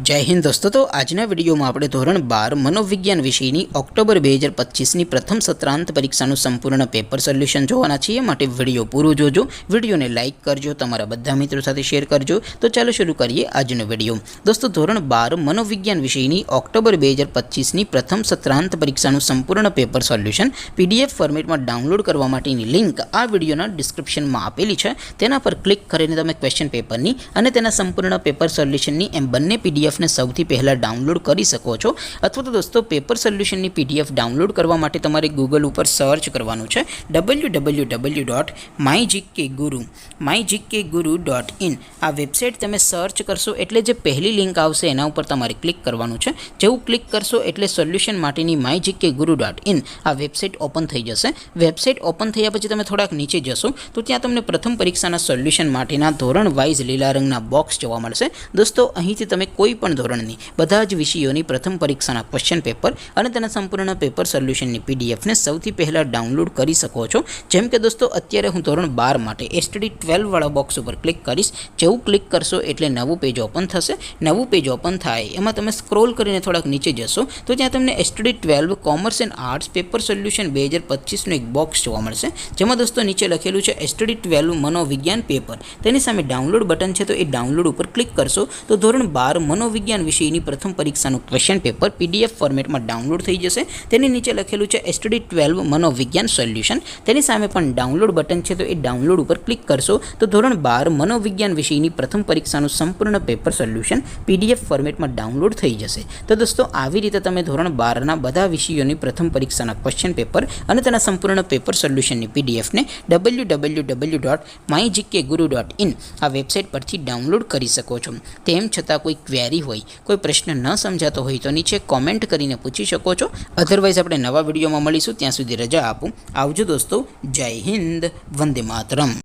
जय हिंद दोस्तों। तो आजना विडियो में આપણે ધોરણ 12 મનોવિજ્ઞાન વિષયની ઓક્ટોબર 2025 ની પ્રથમ સત્રાંત પરીક્ષાનું સંપૂર્ણ પેપર સોલ્યુશન જોવાના છીએ। માટે વિડિયો પૂરો જોજો, વિડિયોને લાઈક કરજો, તમારા બધા મિત્રો સાથે શેર કરજો। તો ચાલો શરૂ કરીએ આજનો વિડિયો। દોસ્તો ધોરણ 12 મનોવિજ્ઞાન વિષયની ઓક્ટોબર 2025 ની પ્રથમ સત્રાંત પરીક્ષાનું સંપૂર્ણ પેપર સોલ્યુશન પીડીએફ ફોર્મેટમાં ડાઉનલોડ કરવા માટેની લિંક આ વિડિયોના ડિસ્ક્રિપ્શનમાં આપેલી છે। તેના પર ક્લિક કરીને તમે ક્વેશ્ચન પેપરની અને તેના સંપૂર્ણ પેપર સોલ્યુશનની એમ બંને પીડીએફ ने સૌથી પહેલા ડાઉનલોડ કરી શકો છો। અથવા તો દોસ્તો પેપર સોલ્યુશનની પીડીએફ ડાઉનલોડ કરવા માટે તમારે ગૂગલ ઉપર સર્ચ કરવાનું છે www.mygkguru.in। આ વેબસાઇટ તમે સર્ચ કરશો એટલે જે પહેલી લિંક આવશે એના ઉપર તમારે ક્લિક કરવાનું છે। જેવું ક્લિક કરશો એટલે સોલ્યુશન માટેની mygkguru.in આ વેબસાઇટ ઓપન થઈ જશે। વેબસાઇટ ઓપન થયા પછી તમે થોડાક નીચે જશો તો ત્યાં તમને પ્રથમ પરીક્ષાના સોલ્યુશન માટેના ધોરણ વાઇઝ લીલા રંગના બોક્સ જોવા મળશે। દોસ્તો અહીંથી તમે કોઈ પણ ધોરણની બધા જ વિષયોની પ્રથમ પરીક્ષાના ક્વેશ્ચન પેપર અને તેના સંપૂર્ણ પેપર સોલ્યુશનની પીડીએફને સૌથી પહેલા ડાઉનલોડ કરી શકો છો। જેમ કે દોસ્તો અત્યારે હું ધોરણ 12 માટે એસટીડી 12 વાળા બોક્સ ઉપર ક્લિક કરીશ। જેવું ક્લિક કરશો એટલે નવું પેજ ઓપન થશે। નવું પેજ ઓપન થાય એમાં તમે સ્ક્રોલ કરીને થોડાક નીચે જશો તો ત્યાં તમને STD 12 commerce and arts paper solution 2025 નું એક બોક્સ જોવા મળશે। જેમાં દોસ્તો નીચે લખેલું છે એસટીડી 12 મનોવિજ્ઞાન પેપર। તેની સામે ડાઉનલોડ બટન છે, તો એ ડાઉનલોડ ઉપર ક્લિક કરશો તો ધોરણ 12 મનોવિજ્ઞાન વિષયની પ્રથમ પરીક્ષાનું ક્વેશ્ચન પેપર પીડીએફ ફોર્મેટમાં ડાઉનલોડ થઈ જશે। તેની નીચે લખેલું છે એસટીડી 12 મનોવિજ્ઞાન સોલ્યુશન। તેની સામે પણ ડાઉનલોડ બટન છે, તો એ ડાઉનલોડ ઉપર ક્લિક કરશો તો ધોરણ 12 મનોવિજ્ઞાન વિષયની પ્રથમ પરીક્ષાનું સંપૂર્ણ પેપર સોલ્યુશન પીડીએફ ફોર્મેટમાં ડાઉનલોડ થઈ જશે। તો દોસ્તો આવી રીતે તમે ધોરણ 12ના બધા વિષયોની પ્રથમ પરીક્ષાના ક્વેશ્ચન પેપર અને તેના સંપૂર્ણ પેપર સોલ્યુશનની પીડીએફને www.mygkguru.in આ વેબસાઇટ પરથી ડાઉનલોડ કરી શકો છો। તેમ છતાં કોઈ ક્વેરી હોય, કોઈ પ્રશ્ન ન સમજાતો હોય તો નીચે કોમેન્ટ કરીને પૂછી શકો છો। અધરવાઇઝ આપણે નવા વિડીયોમાં મળીશું, ત્યાં સુધી રજા આપું। આવજો દોસ્તો, જય હિન્દ, વંદે માતરમ।